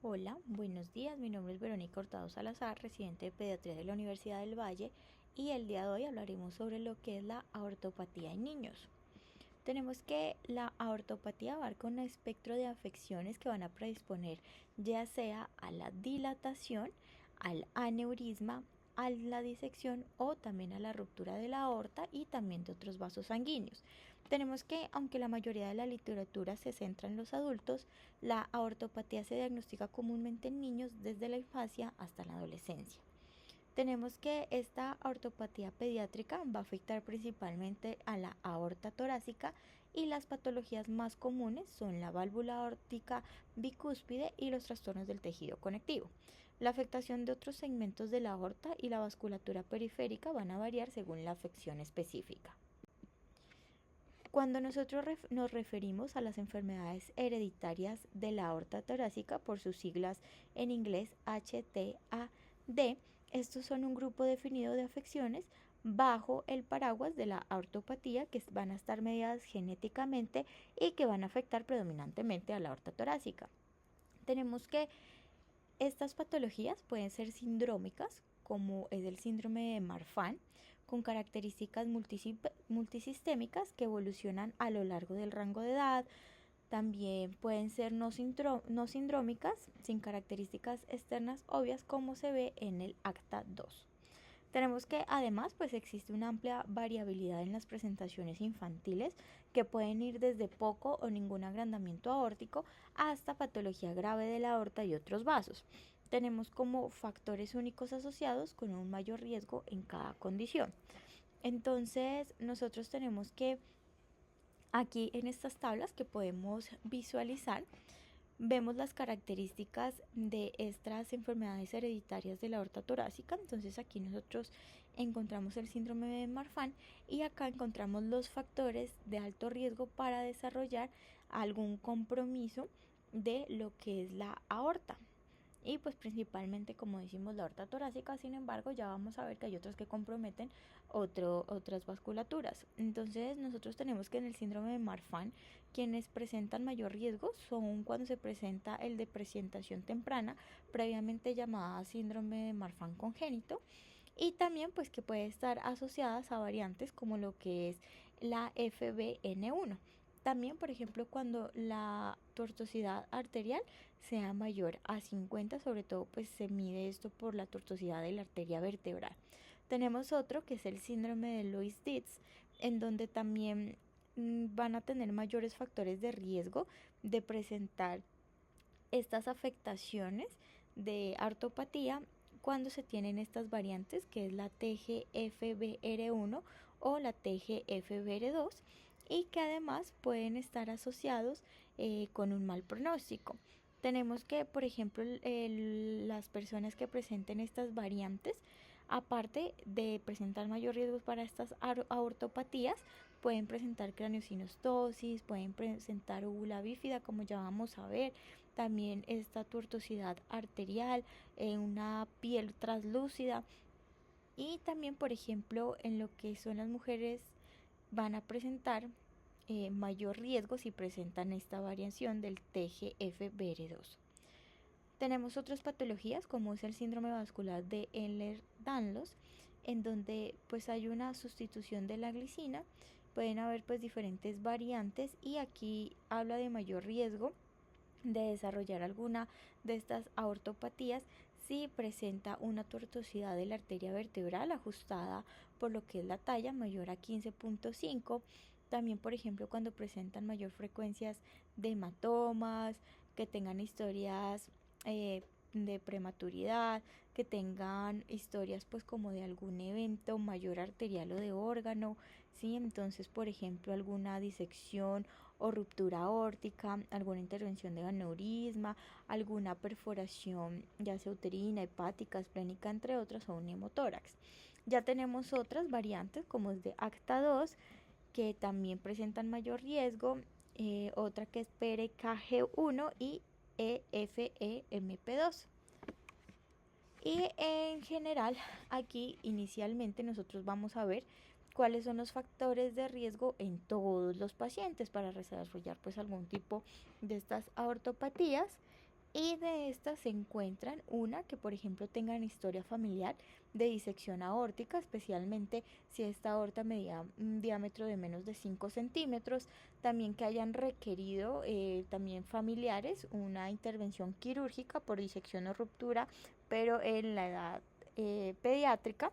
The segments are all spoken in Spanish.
Hola, buenos días. Mi nombre es Verónica Hurtado Salazar, residente de Pediatría de la Universidad del Valle, y el día de hoy hablaremos sobre lo que es la aortopatía en niños. Tenemos que la aortopatía abarca un espectro de afecciones que van a predisponer ya sea a la dilatación, al aneurisma, a la disección o también a la ruptura de la aorta y también de otros vasos sanguíneos. Tenemos que, aunque la mayoría de la literatura se centra en los adultos, la aortopatía se diagnostica comúnmente en niños desde la infancia hasta la adolescencia. Tenemos que esta aortopatía pediátrica va a afectar principalmente a la aorta torácica y las patologías más comunes son la válvula aórtica bicúspide y los trastornos del tejido conectivo. La afectación de otros segmentos de la aorta y la vasculatura periférica van a variar según la afección específica. Cuando nosotros nos referimos a las enfermedades hereditarias de la aorta torácica, por sus siglas en inglés HTAD, estos son un grupo definido de afecciones bajo el paraguas de la aortopatía que van a estar mediadas genéticamente y que van a afectar predominantemente a la aorta torácica. Tenemos que estas patologías pueden ser sindrómicas, como es el síndrome de Marfan, con características multisistémicas que evolucionan a lo largo del rango de edad. También pueden ser no sindrómicas, sin características externas obvias, como se ve en el acta 2. Tenemos que además pues existe una amplia variabilidad en las presentaciones infantiles que pueden ir desde poco o ningún agrandamiento aórtico hasta patología grave de la aorta y otros vasos. Tenemos como factores únicos asociados con un mayor riesgo en cada condición. Entonces nosotros tenemos que aquí en estas tablas que podemos visualizar vemos las características de estas enfermedades hereditarias de la aorta torácica. Entonces aquí nosotros encontramos el síndrome de Marfan y acá encontramos los factores de alto riesgo para desarrollar algún compromiso de lo que es la aorta. Y pues principalmente, como decimos, la aorta torácica. Sin embargo, ya vamos a ver que hay otras que comprometen otras vasculaturas. Entonces nosotros tenemos que en el síndrome de Marfan quienes presentan mayor riesgo son cuando se presenta el de presentación temprana, previamente llamada síndrome de Marfan congénito, y también pues que puede estar asociadas a variantes como lo que es la FBN1. También, por ejemplo, cuando la tortuosidad arterial sea mayor a 50, sobre todo pues se mide esto por la tortuosidad de la arteria vertebral. Tenemos otro que es el síndrome de Loeys-Dietz, en donde también van a tener mayores factores de riesgo de presentar estas afectaciones de artopatía cuando se tienen estas variantes, que es la TGFBR1 o la TGFBR2, y que además pueden estar asociados con un mal pronóstico. Tenemos que, por ejemplo, las personas que presenten estas variantes, aparte de presentar mayor riesgo para estas aortopatías, pueden presentar craneosinostosis, pueden presentar úvula bífida, como ya vamos a ver, también esta tortuosidad arterial, una piel translúcida, y también, por ejemplo, en lo que son las mujeres van a presentar mayor riesgo si presentan esta variación del TGFBR2. Tenemos otras patologías como es el síndrome vascular de Ehlers-Danlos, en donde pues hay una sustitución de la glicina, pueden haber pues diferentes variantes, y aquí habla de mayor riesgo de desarrollar alguna de estas aortopatías si presenta una tortuosidad de la arteria vertebral ajustada por lo que es la talla mayor a 15.5. También, por ejemplo, cuando presentan mayor frecuencias de hematomas, que tengan historias de prematuridad, que tengan historias pues como de algún evento mayor arterial o de órgano, ¿sí? Entonces, por ejemplo, alguna disección o ruptura aórtica, alguna intervención de aneurisma, alguna perforación ya sea uterina, hepática, esplénica, entre otras, o un hemotórax. Ya tenemos otras variantes como es de acta 2 que también presentan mayor riesgo, otra que es PRKG1 y EFEMP2. Y en general, aquí inicialmente nosotros vamos a ver cuáles son los factores de riesgo en todos los pacientes para desarrollar pues algún tipo de estas aortopatías. Y de estas se encuentran una que, por ejemplo, tengan historia familiar de disección aórtica, especialmente si esta aorta medía un diámetro de menos de 5 centímetros. También que hayan requerido también familiares una intervención quirúrgica por disección o ruptura, pero en la edad pediátrica.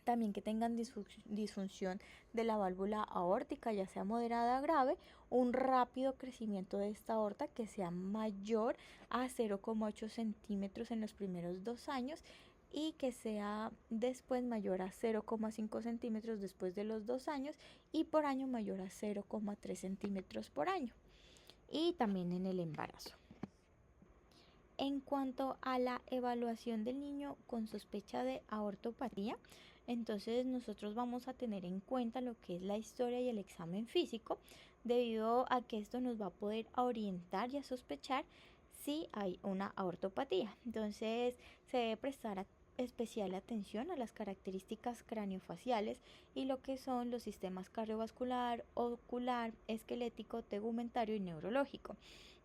También que tengan disfunción de la válvula aórtica, ya sea moderada o grave, un rápido crecimiento de esta aorta que sea mayor a 0,8 centímetros en los primeros 2 años y que sea después mayor a 0,5 centímetros después de los 2 años y por año mayor a 0,3 centímetros por año y también en el embarazo. En cuanto a la evaluación del niño con sospecha de aortopatía, entonces nosotros vamos a tener en cuenta lo que es la historia y el examen físico, debido a que esto nos va a poder orientar y a sospechar si hay una aortopatía. Entonces se debe prestar especial atención a las características craniofaciales y lo que son los sistemas cardiovascular, ocular, esquelético, tegumentario y neurológico.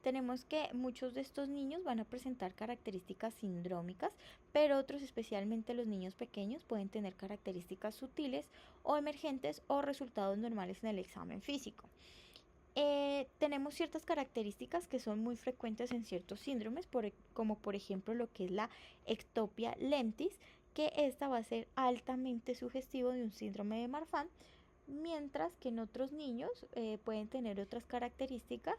Tenemos que muchos de estos niños van a presentar características sindrómicas, pero otros, especialmente los niños pequeños, pueden tener características sutiles o emergentes o resultados normales en el examen físico. Tenemos ciertas características que son muy frecuentes en ciertos síndromes, como por ejemplo lo que es la ectopia lentis, que esta va a ser altamente sugestivo de un síndrome de Marfan, mientras que en otros niños pueden tener otras características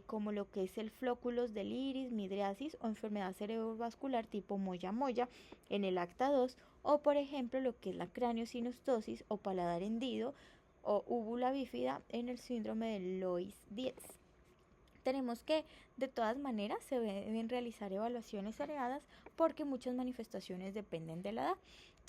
como lo que es el flóculos del iris, midriasis o enfermedad cerebrovascular tipo moya-moya en el acta 2, o por ejemplo lo que es la craneosinostosis o paladar hendido o úvula bífida en el síndrome de Loeys-Dietz. Tenemos que de todas maneras se deben realizar evaluaciones heredadas porque muchas manifestaciones dependen de la edad.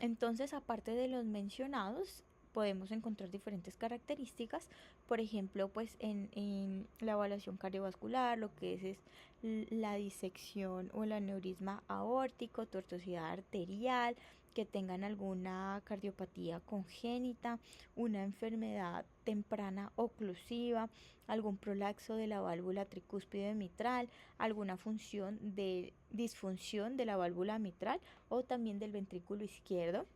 Entonces, aparte de los mencionados, podemos encontrar diferentes características, por ejemplo, pues en la evaluación cardiovascular, lo que es la disección o el aneurisma aórtico, tortuosidad arterial, que tengan alguna cardiopatía congénita, una enfermedad temprana oclusiva, algún prolaxo de la válvula tricúspide mitral, alguna disfunción de la válvula mitral o también del ventrículo izquierdo.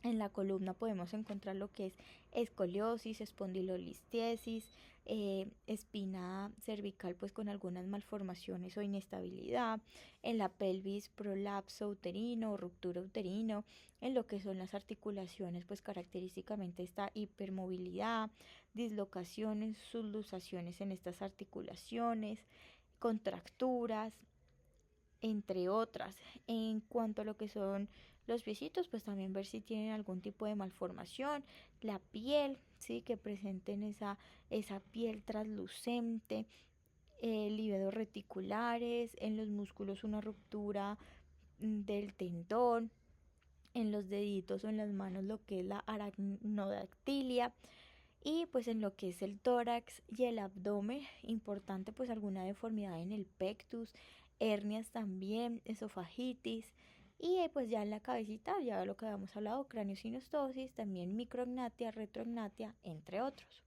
En la columna podemos encontrar lo que es escoliosis, espondilolistiesis, espina cervical pues con algunas malformaciones o inestabilidad, en la pelvis prolapso uterino o ruptura uterino, en lo que son las articulaciones pues característicamente esta hipermovilidad, dislocaciones, subluxaciones en estas articulaciones, contracturas, entre otras. En cuanto a lo que son los piecitos, pues también ver si tienen algún tipo de malformación, la piel, sí, que presenten esa piel translucente, líbedos reticulares, en los músculos una ruptura del tendón, en los deditos o en las manos lo que es la aracnodactilia y pues en lo que es el tórax y el abdomen, importante pues alguna deformidad en el pectus, hernias también, esofagitis y pues ya en la cabecita, ya lo que habíamos hablado, craneosinostosis, también micrognatia, retrognatia, entre otros.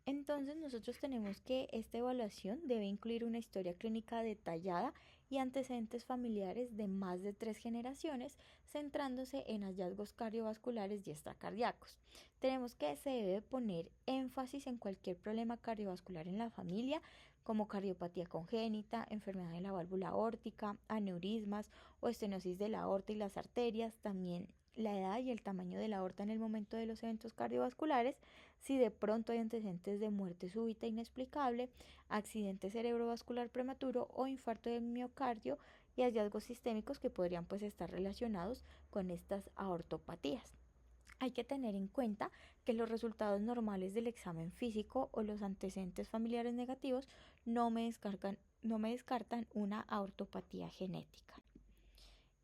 Entonces nosotros tenemos que esta evaluación debe incluir una historia clínica detallada y antecedentes familiares de más de 3 generaciones, centrándose en hallazgos cardiovasculares y extracardíacos. Tenemos que se debe poner énfasis en cualquier problema cardiovascular en la familia, como cardiopatía congénita, enfermedad de la válvula aórtica, aneurismas o estenosis de la aorta y las arterias, también la edad y el tamaño de la aorta en el momento de los eventos cardiovasculares, si de pronto hay antecedentes de muerte súbita inexplicable, accidente cerebrovascular prematuro o infarto del miocardio y hallazgos sistémicos que podrían pues estar relacionados con estas aortopatías. Hay que tener en cuenta que los resultados normales del examen físico o los antecedentes familiares negativos no me descartan una aortopatía genética.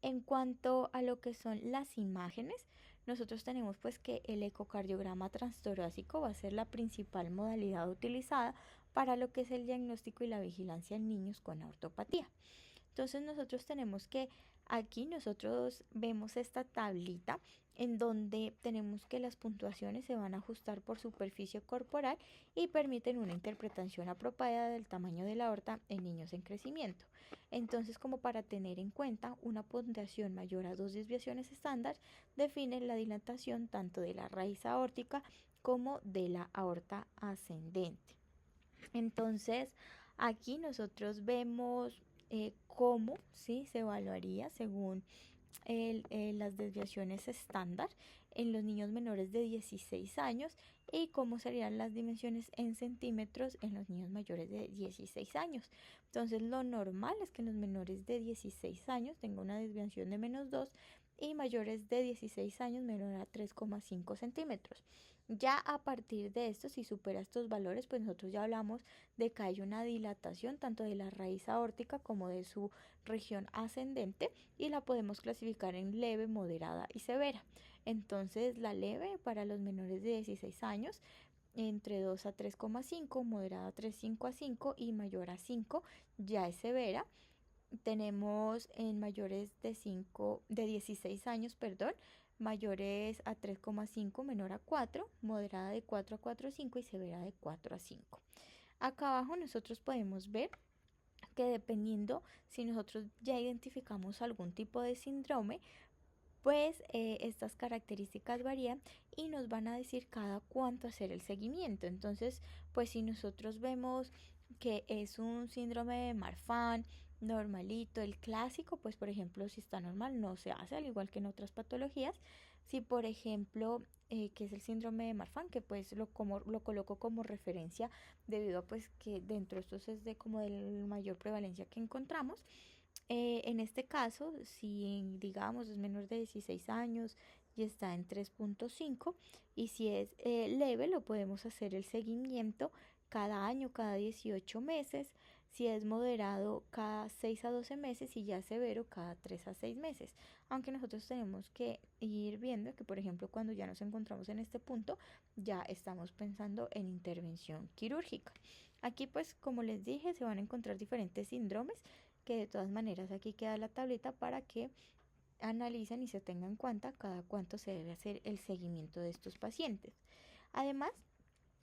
En cuanto a lo que son las imágenes, nosotros tenemos pues que el ecocardiograma transtorácico va a ser la principal modalidad utilizada para lo que es el diagnóstico y la vigilancia en niños con ortopatía. Entonces nosotros tenemos que, aquí nosotros vemos esta tablita en donde tenemos que las puntuaciones se van a ajustar por superficie corporal y permiten una interpretación apropiada del tamaño de la aorta en niños en crecimiento. Entonces, como para tener en cuenta, una puntuación mayor a 2 desviaciones estándar define la dilatación tanto de la raíz aórtica como de la aorta ascendente. Entonces, aquí nosotros vemos cómo, ¿sí?, se evaluaría según las desviaciones estándar en los niños menores de 16 años y cómo serían las dimensiones en centímetros en los niños mayores de 16 años. Entonces, lo normal es que en los menores de 16 años tenga una desviación de -2 y mayores de 16 años menor a 3,5 centímetros. Ya a partir de esto, si supera estos valores, pues nosotros ya hablamos de que hay una dilatación tanto de la raíz aórtica como de su región ascendente y la podemos clasificar en leve, moderada y severa. Entonces, la leve para los menores de 16 años entre 2 a 3,5, moderada 3,5 a 5 y mayor a 5 ya es severa. Tenemos en mayores de 16 años, perdón, mayores a 3,5, menor a 4, moderada de 4 a 4,5 y severa de 4 a 5. Acá abajo nosotros podemos ver que dependiendo si nosotros ya identificamos algún tipo de síndrome, pues estas características varían y nos van a decir cada cuánto hacer el seguimiento. Entonces, pues si nosotros vemos que es un síndrome de Marfan normalito, el clásico, pues por ejemplo, si está normal no se hace, al igual que en otras patologías. Si por ejemplo, que es el síndrome de Marfan, que pues lo coloco como referencia debido a pues que dentro de estos es de como de la mayor prevalencia que encontramos. En este caso, si digamos es menor de 16 años y está en 3,5 y si es leve, lo podemos hacer el seguimiento cada año, cada 18 meses, si es moderado cada 6 a 12 meses y ya severo cada 3 a 6 meses. Aunque nosotros tenemos que ir viendo que, por ejemplo, cuando ya nos encontramos en este punto, ya estamos pensando en intervención quirúrgica. Aquí, pues, como les dije, se van a encontrar diferentes síndromes que de todas maneras aquí queda la tablita para que analicen y se tengan en cuenta cada cuánto se debe hacer el seguimiento de estos pacientes. Además,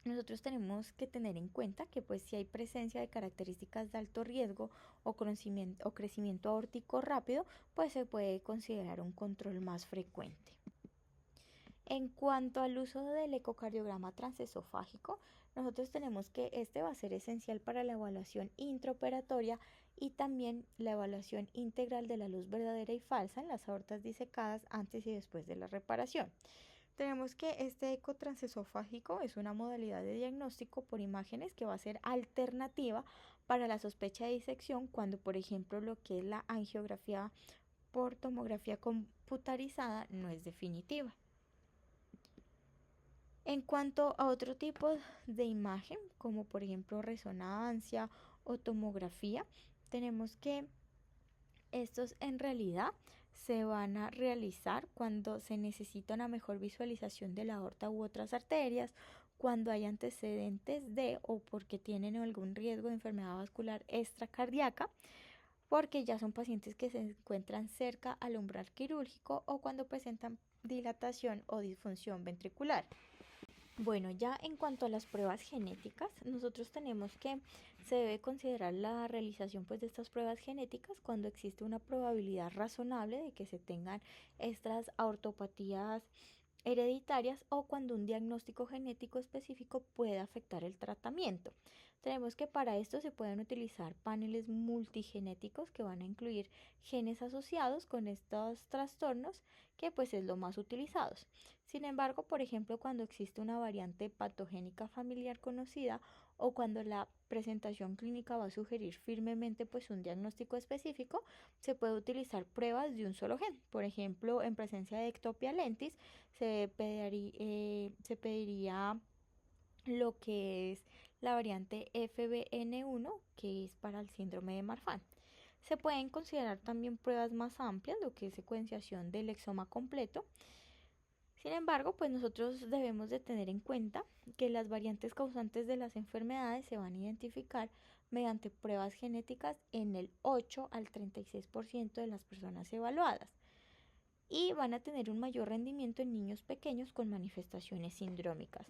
nosotros tenemos que tener en cuenta que pues si hay presencia de características de alto riesgo o crecimiento aórtico rápido, pues se puede considerar un control más frecuente. En cuanto al uso del ecocardiograma transesofágico, nosotros tenemos que este va a ser esencial para la evaluación intraoperatoria y también la evaluación integral de la luz verdadera y falsa en las aortas disecadas antes y después de la reparación. Tenemos que este eco transesofágico es una modalidad de diagnóstico por imágenes que va a ser alternativa para la sospecha de disección cuando, por ejemplo, lo que es la angiografía por tomografía computarizada no es definitiva. En cuanto a otro tipo de imagen, como por ejemplo resonancia o tomografía, tenemos que estos en realidad se van a realizar cuando se necesita una mejor visualización de la aorta u otras arterias, cuando hay antecedentes de o porque tienen algún riesgo de enfermedad vascular extracardíaca, porque ya son pacientes que se encuentran cerca al umbral quirúrgico o cuando presentan dilatación o disfunción ventricular. Bueno, ya en cuanto a las pruebas genéticas, nosotros tenemos que se debe considerar la realización pues de estas pruebas genéticas cuando existe una probabilidad razonable de que se tengan estas aortopatías hereditarias o cuando un diagnóstico genético específico puede afectar el tratamiento. Tenemos que para esto se pueden utilizar paneles multigenéticos que van a incluir genes asociados con estos trastornos que pues es lo más utilizados. Sin embargo, por ejemplo, cuando existe una variante patogénica familiar conocida o cuando la presentación clínica va a sugerir firmemente pues un diagnóstico específico, se puede utilizar pruebas de un solo gen. Por ejemplo, en presencia de ectopia lentis se pediría lo que es la variante FBN1, que es para el síndrome de Marfan. Se pueden considerar también pruebas más amplias, lo que es secuenciación del exoma completo. Sin embargo, pues nosotros debemos de tener en cuenta que las variantes causantes de las enfermedades se van a identificar mediante pruebas genéticas en el 8 al 36% de las personas evaluadas y van a tener un mayor rendimiento en niños pequeños con manifestaciones sindrómicas.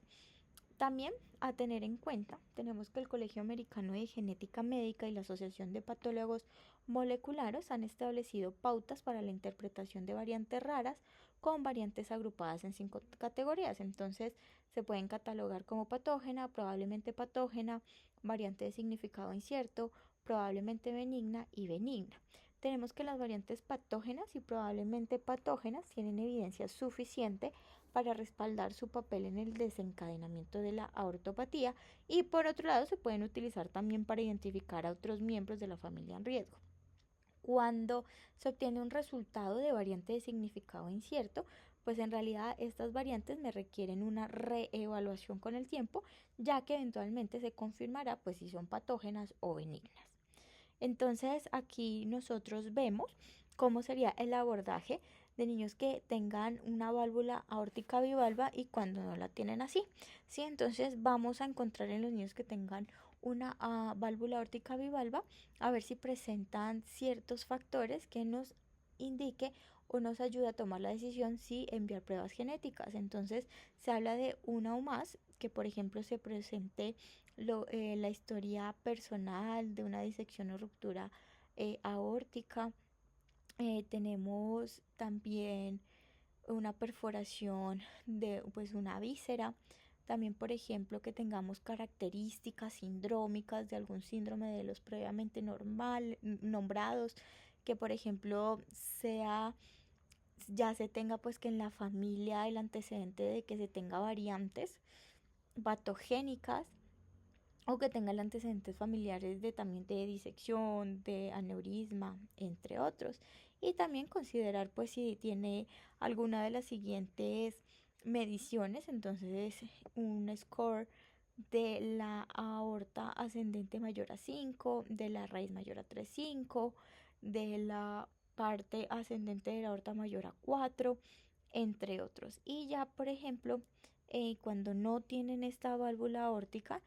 También a tener en cuenta, tenemos que el Colegio Americano de Genética Médica y la Asociación de Patólogos Moleculares han establecido pautas para la interpretación de variantes raras con variantes agrupadas en 5 categorías. Entonces se pueden catalogar como patógena, probablemente patógena, variante de significado incierto, probablemente benigna y benigna. Tenemos que las variantes patógenas y probablemente patógenas tienen evidencia suficiente para respaldar su papel en el desencadenamiento de la aortopatía y por otro lado se pueden utilizar también para identificar a otros miembros de la familia en riesgo. Cuando se obtiene un resultado de variante de significado incierto, pues en realidad estas variantes me requieren una reevaluación con el tiempo, ya que eventualmente se confirmará pues si son patógenas o benignas. Entonces aquí nosotros vemos cómo sería el abordaje de niños que tengan una válvula aórtica bivalva y cuando no la tienen así. ¿Sí? Entonces vamos a encontrar en los niños que tengan una válvula aórtica bivalva a ver si presentan ciertos factores que nos indique o nos ayuda a tomar la decisión si enviar pruebas genéticas. Entonces se habla de una o más que por ejemplo se presente la historia personal de una disección o ruptura aórtica. Tenemos también una perforación de pues una víscera. También, por ejemplo, que tengamos características sindrómicas de algún síndrome de los previamente nombrados, que por ejemplo ya se tenga pues que en la familia el antecedente de que se tenga variantes patogénicas o que tenga antecedentes familiares de también de disección, de aneurisma, entre otros. Y también considerar pues si tiene alguna de las siguientes mediciones, entonces un score de la aorta ascendente mayor a 5, de la raíz mayor a 3,5, de la parte ascendente de la aorta mayor a 4, entre otros. Y ya, por ejemplo, cuando no tienen esta válvula aórtica,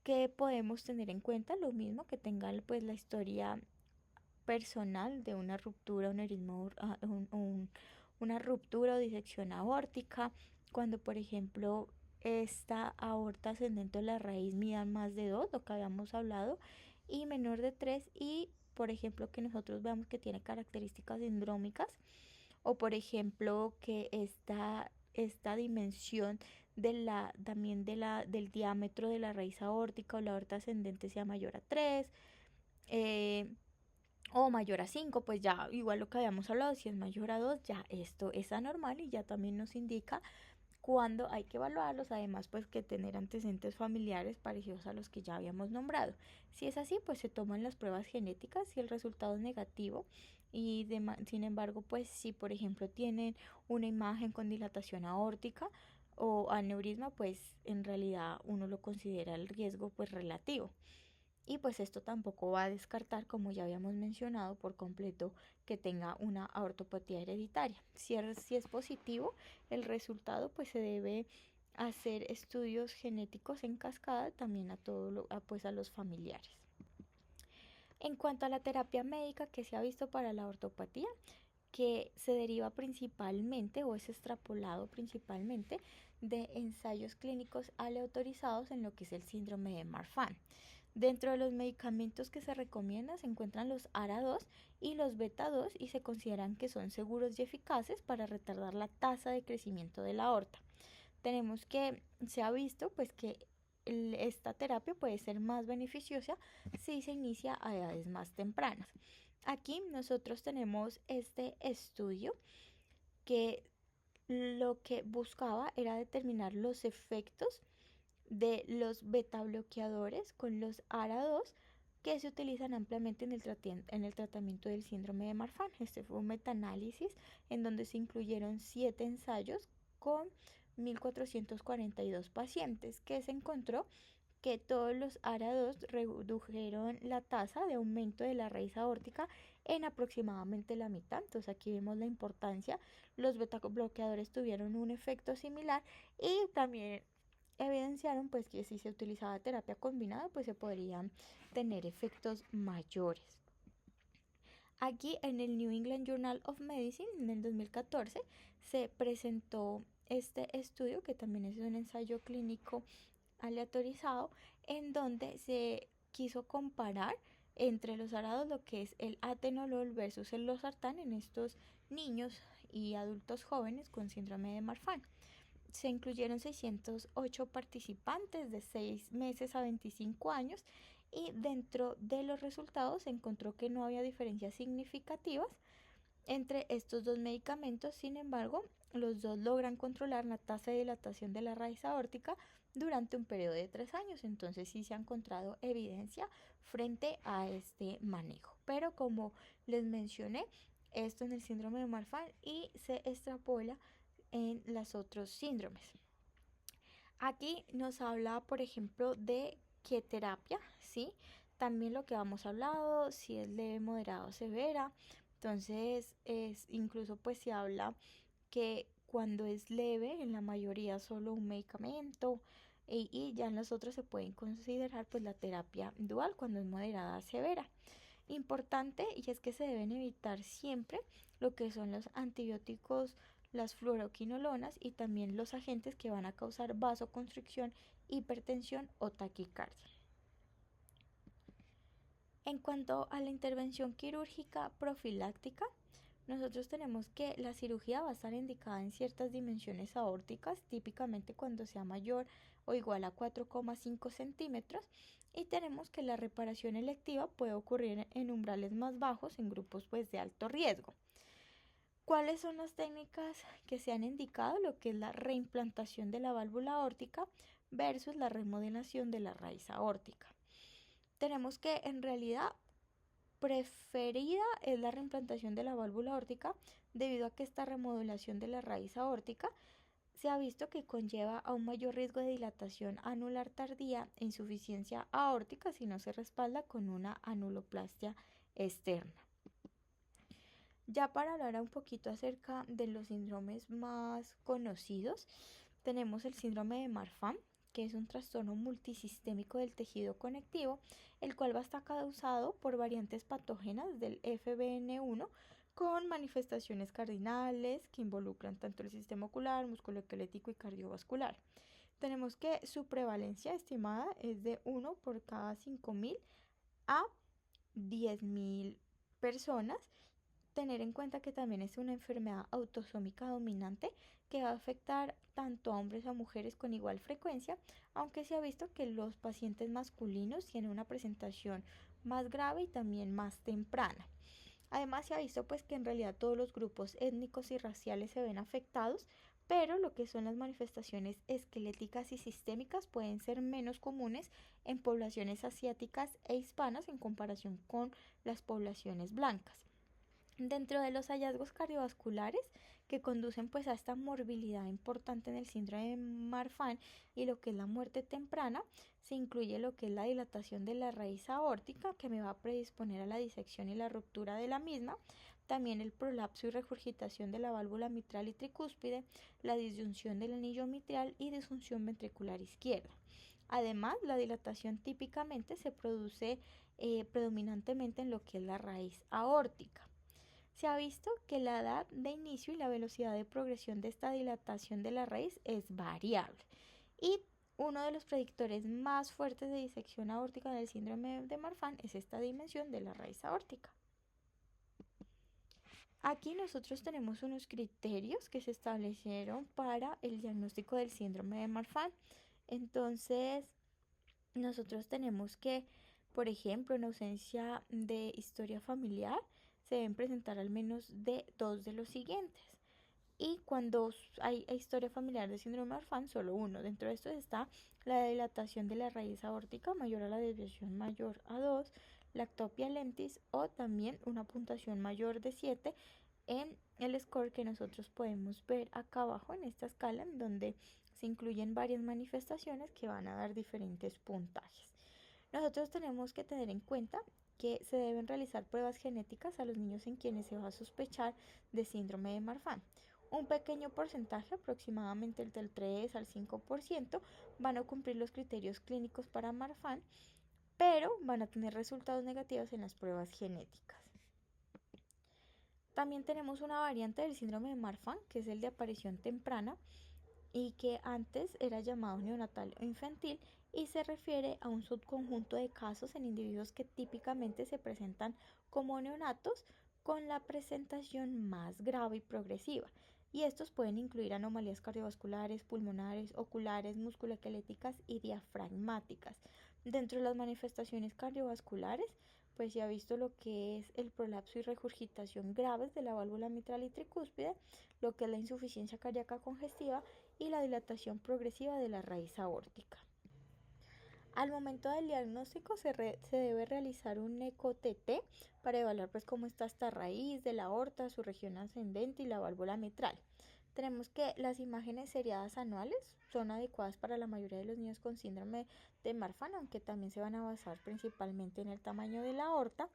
que podemos tener en cuenta lo mismo que tengan pues la historia personal de una ruptura, una ruptura o disección aórtica, cuando por ejemplo esta aorta ascendente o la raíz mida más de 2, lo que habíamos hablado, y menor de 3 y por ejemplo que nosotros veamos que tiene características sindrómicas o por ejemplo que esta dimensión también del diámetro de la raíz aórtica o la aorta ascendente sea mayor a 3 o mayor a 5, pues ya igual lo que habíamos hablado, si es mayor a 2 ya esto es anormal y ya también nos indica cuándo hay que evaluarlos, además pues que tener antecedentes familiares parecidos a los que ya habíamos nombrado. Si es así, pues se toman las pruebas genéticas si el resultado es negativo y sin embargo, pues si por ejemplo tienen una imagen con dilatación aórtica o aneurisma, pues en realidad uno lo considera el riesgo pues relativo. Y pues esto tampoco va a descartar, como ya habíamos mencionado, por completo que tenga una aortopatía hereditaria. Si es positivo el resultado, pues se debe hacer estudios genéticos en cascada también pues a los familiares. En cuanto a la terapia médica que se ha visto para la ortopatía, que se deriva principalmente o es extrapolado principalmente de ensayos clínicos aleatorizados en lo que es el síndrome de Marfan. Dentro de los medicamentos que se recomiendan se encuentran los ARA2 y los beta-2 y se consideran que son seguros y eficaces para retardar la tasa de crecimiento de la aorta. Tenemos que se ha visto pues que esta terapia puede ser más beneficiosa si se inicia a edades más tempranas. Aquí nosotros tenemos este estudio que lo que buscaba era determinar los efectos de los beta bloqueadores con los ARA2 que se utilizan ampliamente en el tratamiento del síndrome de Marfan. Este fue un metaanálisis en donde se incluyeron 7 ensayos con 1.442 pacientes que se encontró que todos los ARA2 redujeron la tasa de aumento de la raíz aórtica en aproximadamente la mitad. Entonces aquí vemos la importancia. Los beta bloqueadores tuvieron un efecto similar y también evidenciaron pues que si se utilizaba terapia combinada pues se podrían tener efectos mayores. Aquí en el New England Journal of Medicine en el 2014 se presentó este estudio, que también es un ensayo clínico aleatorizado, en donde se quiso comparar entre los arados lo que es el atenolol versus el losartán en estos niños y adultos jóvenes con síndrome de Marfan. Se incluyeron 608 participantes de 6 meses a 25 años y dentro de los resultados se encontró que no había diferencias significativas entre estos dos medicamentos. Sin embargo, los dos logran controlar la tasa de dilatación de la raíz aórtica durante un periodo de 3 años. Entonces sí se ha encontrado evidencia frente a este manejo. Pero como les mencioné, esto en el síndrome de Marfan y se extrapola en los otros síndromes. Aquí nos habla, por ejemplo, de qué terapia, ¿sí? También lo que hemos hablado, si es leve, moderada o severa. Entonces, incluso pues se habla que cuando es leve, en la mayoría solo un medicamento, y ya en los otros se pueden considerar pues la terapia dual cuando es moderada a severa. Importante, y es que se deben evitar siempre lo que son los antibióticos, las fluoroquinolonas y también los agentes que van a causar vasoconstricción, hipertensión o taquicardia. En cuanto a la intervención quirúrgica profiláctica, nosotros tenemos que la cirugía va a estar indicada en ciertas dimensiones aórticas, típicamente cuando sea mayor o igual a 4,5 centímetros, y tenemos que la reparación electiva puede ocurrir en umbrales más bajos en grupos pues de alto riesgo. ¿Cuáles son las técnicas que se han indicado? Lo que es la reimplantación de la válvula aórtica versus la remodelación de la raíz aórtica. Tenemos que en realidad preferida es la reimplantación de la válvula aórtica, debido a que esta remodelación de la raíz aórtica se ha visto que conlleva a un mayor riesgo de dilatación anular tardía e insuficiencia aórtica si no se respalda con una anuloplastia externa. Ya para hablar un poquito acerca de los síndromes más conocidos, tenemos el síndrome de Marfan, que es un trastorno multisistémico del tejido conectivo, el cual va a estar causado por variantes patógenas del FBN1 con manifestaciones cardinales que involucran tanto el sistema ocular, musculoesquelético y cardiovascular. Tenemos que su prevalencia estimada es de 1 por cada 5.000 a 10.000 personas. Tener en cuenta que también es una enfermedad autosómica dominante que va a afectar tanto a hombres y a mujeres con igual frecuencia, aunque se ha visto que los pacientes masculinos tienen una presentación más grave y también más temprana. Además se ha visto pues que en realidad todos los grupos étnicos y raciales se ven afectados, pero lo que son las manifestaciones esqueléticas y sistémicas pueden ser menos comunes en poblaciones asiáticas e hispanas en comparación con las poblaciones blancas. Dentro de los hallazgos cardiovasculares que conducen pues a esta morbilidad importante en el síndrome de Marfan y lo que es la muerte temprana, se incluye lo que es la dilatación de la raíz aórtica, que me va a predisponer a la disección y la ruptura de la misma, también el prolapso y regurgitación de la válvula mitral y tricúspide, la disyunción del anillo mitral y disfunción ventricular izquierda. Además, la dilatación típicamente se produce predominantemente en lo que es la raíz aórtica. Se ha visto que la edad de inicio y la velocidad de progresión de esta dilatación de la raíz es variable. Y uno de los predictores más fuertes de disección aórtica del síndrome de Marfan es esta dimensión de la raíz aórtica. Aquí nosotros tenemos unos criterios que se establecieron para el diagnóstico del síndrome de Marfan. Entonces, nosotros tenemos que, por ejemplo, en ausencia de historia familiar, se deben presentar al menos de 2 de los siguientes. Y cuando hay historia familiar de síndrome de Marfan, solo uno. Dentro de esto está la dilatación de la raíz aórtica mayor a la desviación mayor a 2, la ectopia lentis o también una puntuación mayor de 7 en el score que nosotros podemos ver acá abajo en esta escala, en donde se incluyen varias manifestaciones que van a dar diferentes puntajes. Nosotros tenemos que tener en cuenta que se deben realizar pruebas genéticas a los niños en quienes se va a sospechar de síndrome de Marfan. Un pequeño porcentaje, aproximadamente entre el 3 al 5%, van a cumplir los criterios clínicos para Marfan, pero van a tener resultados negativos en las pruebas genéticas. También tenemos una variante del síndrome de Marfan, que es el de aparición temprana y que antes era llamado neonatal o infantil y se refiere a un subconjunto de casos en individuos que típicamente se presentan como neonatos con la presentación más grave y progresiva. Y estos pueden incluir anomalías cardiovasculares, pulmonares, oculares, musculoesqueléticas y diafragmáticas. Dentro de las manifestaciones cardiovasculares, pues ya ha visto lo que es el prolapso y regurgitación graves de la válvula mitral y tricúspide, lo que es la insuficiencia cardíaca congestiva y la dilatación progresiva de la raíz aórtica. Al momento del diagnóstico se debe realizar un eco-TT para evaluar pues cómo está esta raíz de la aorta, su región ascendente y la válvula mitral. Tenemos que las imágenes seriadas anuales son adecuadas para la mayoría de los niños con síndrome de Marfan, aunque también se van a basar principalmente en el tamaño de la aorta.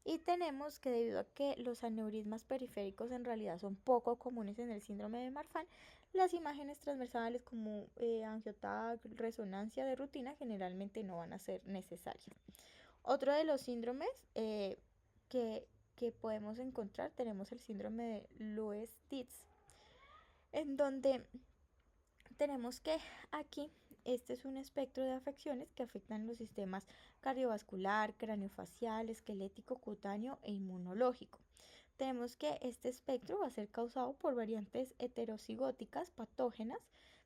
Y tenemos que debido a que los aneurismas periféricos en realidad son poco comunes en el síndrome de Marfan, las imágenes transversales como angio-TAC, resonancia de rutina generalmente no van a ser necesarias. Otro de los síndromes que podemos encontrar, tenemos el síndrome de Loeys-Dietz, en donde tenemos que aquí este es un espectro de afecciones que afectan los sistemas cardiovascular, craneofacial, esquelético, cutáneo e inmunológico. Tenemos que este espectro va a ser causado por variantes heterocigóticas patógenas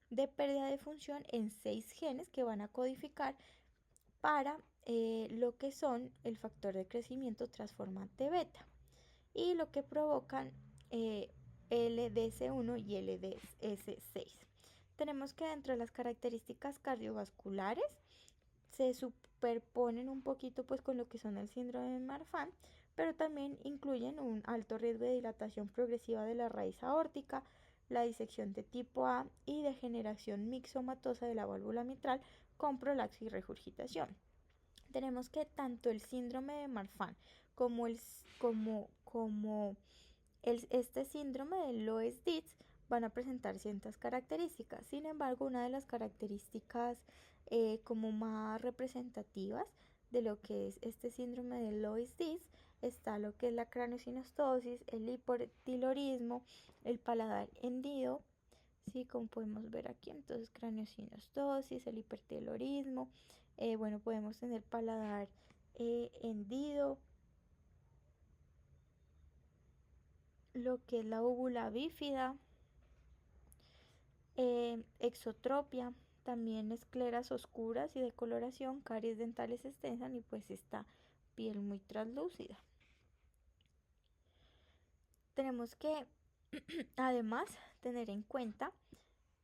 de pérdida de función en 6 genes que van a codificar para lo que son el factor de crecimiento transformante beta y lo que provocan LDS1 y LDS6. Tenemos que dentro de las características cardiovasculares se superponen un poquito pues con lo que son el síndrome de Marfan, pero también incluyen un alto riesgo de dilatación progresiva de la raíz aórtica, la disección de tipo A y degeneración mixomatosa de la válvula mitral con prolapso y regurgitación. Tenemos que tanto el síndrome de Marfan como este síndrome de Loeys-Dietz van a presentar ciertas características. Sin embargo, una de las características como más representativas de lo que es este síndrome de Loeys-Dietz está lo que es la craneosinostosis, el hipotiroidismo, el paladar hendido, ¿sí? Como podemos ver aquí, entonces craneosinostosis, el hipertiroidismo, bueno, podemos tener paladar hendido, lo que es la úvula bífida, exotropia, también escleras oscuras y decoloración, caries dentales extensas y pues esta piel muy translúcida. Tenemos que además tener en cuenta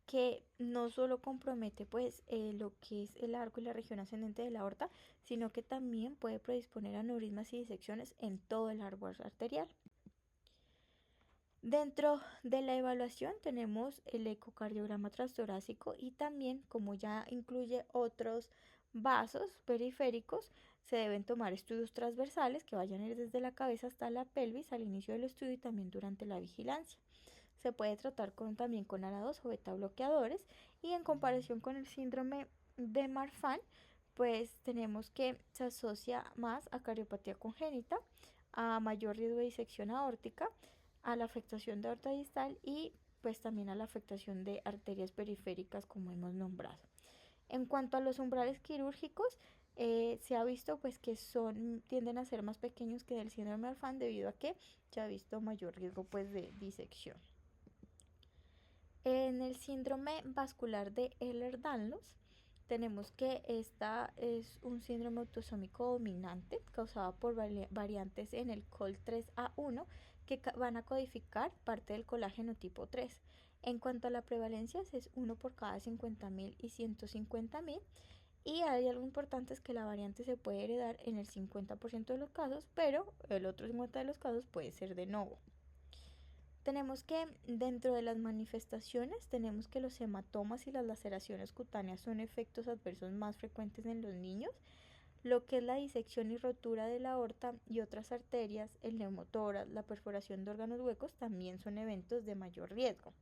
que no solo compromete pues lo que es el arco y la región ascendente de la aorta, sino que también puede predisponer a aneurismas y disecciones en todo el árbol arterial. Dentro de la evaluación tenemos el ecocardiograma transtorácico y también, como ya incluye otros vasos periféricos, se deben tomar estudios transversales que vayan a ir desde la cabeza hasta la pelvis al inicio del estudio y también durante la vigilancia. Se puede tratar también con ARA2 o beta bloqueadores y en comparación con el síndrome de Marfan, pues tenemos que se asocia más a cardiopatía congénita, a mayor riesgo de disección aórtica, a la afectación de aorta distal y pues también a la afectación de arterias periféricas como hemos nombrado. En cuanto a los umbrales quirúrgicos, se ha visto pues que tienden a ser más pequeños que del síndrome de Marfan debido a que se ha visto mayor riesgo pues de disección. En el síndrome vascular de Ehlers-Danlos tenemos que esta es un síndrome autosómico dominante causado por variantes en el COL3A1 que van a codificar parte del colágeno tipo 3. En cuanto a la prevalencia, es 1 por cada 50.000 y 150.000. Y hay algo importante es que la variante se puede heredar en el 50% de los casos, pero el otro 50% de los casos puede ser de novo. Tenemos que dentro de las manifestaciones tenemos que los hematomas y las laceraciones cutáneas son efectos adversos más frecuentes en los niños. Lo que es la disección y rotura de la aorta y otras arterias, el neumotórax, la perforación de órganos huecos también son eventos de mayor riesgo.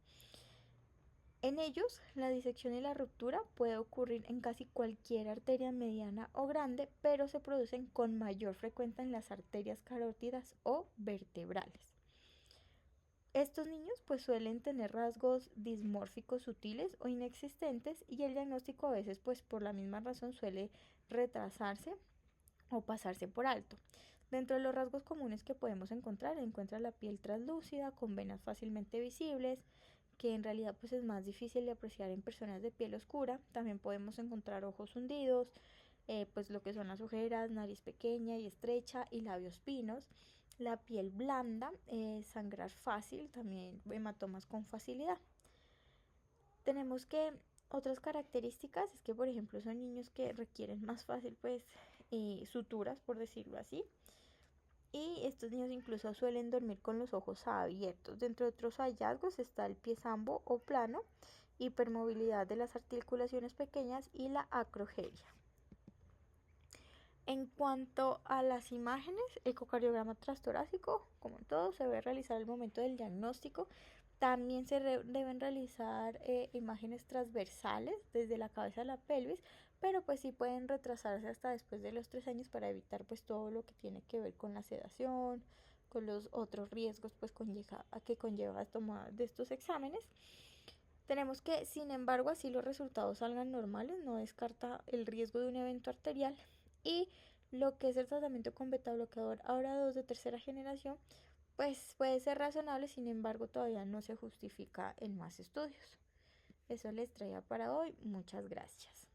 En ellos, la disección y la ruptura puede ocurrir en casi cualquier arteria mediana o grande, pero se producen con mayor frecuencia en las arterias carótidas o vertebrales. Estos niños pues suelen tener rasgos dismórficos sutiles o inexistentes y el diagnóstico a veces pues por la misma razón suele retrasarse o pasarse por alto. Dentro de los rasgos comunes que podemos encontrar, encuentra la piel translúcida con venas fácilmente visibles, que en realidad pues es más difícil de apreciar en personas de piel oscura. También podemos encontrar ojos hundidos, pues lo que son las ojeras, nariz pequeña y estrecha y labios finos, la piel blanda, sangrar fácil, también hematomas con facilidad. Tenemos que otras características es que por ejemplo son niños que requieren más fácil pues suturas por decirlo así, y estos niños incluso suelen dormir con los ojos abiertos. Dentro de otros hallazgos está el pie zambo o plano, hipermovilidad de las articulaciones pequeñas y la acrogeria. En cuanto a las imágenes, el ecocardiograma transtorácico, como en todo, se debe realizar al momento del diagnóstico. También se deben realizar imágenes transversales desde la cabeza a la pelvis, pero pues sí pueden retrasarse hasta después de los 3 años para evitar pues todo lo que tiene que ver con la sedación, con los otros riesgos pues que conlleva tomar de estos exámenes. Tenemos que, sin embargo, así los resultados salgan normales, no descarta el riesgo de un evento arterial, y lo que es el tratamiento con beta bloqueador ahora 2 de tercera generación, pues puede ser razonable, sin embargo todavía no se justifica en más estudios. Eso les traía para hoy, muchas gracias.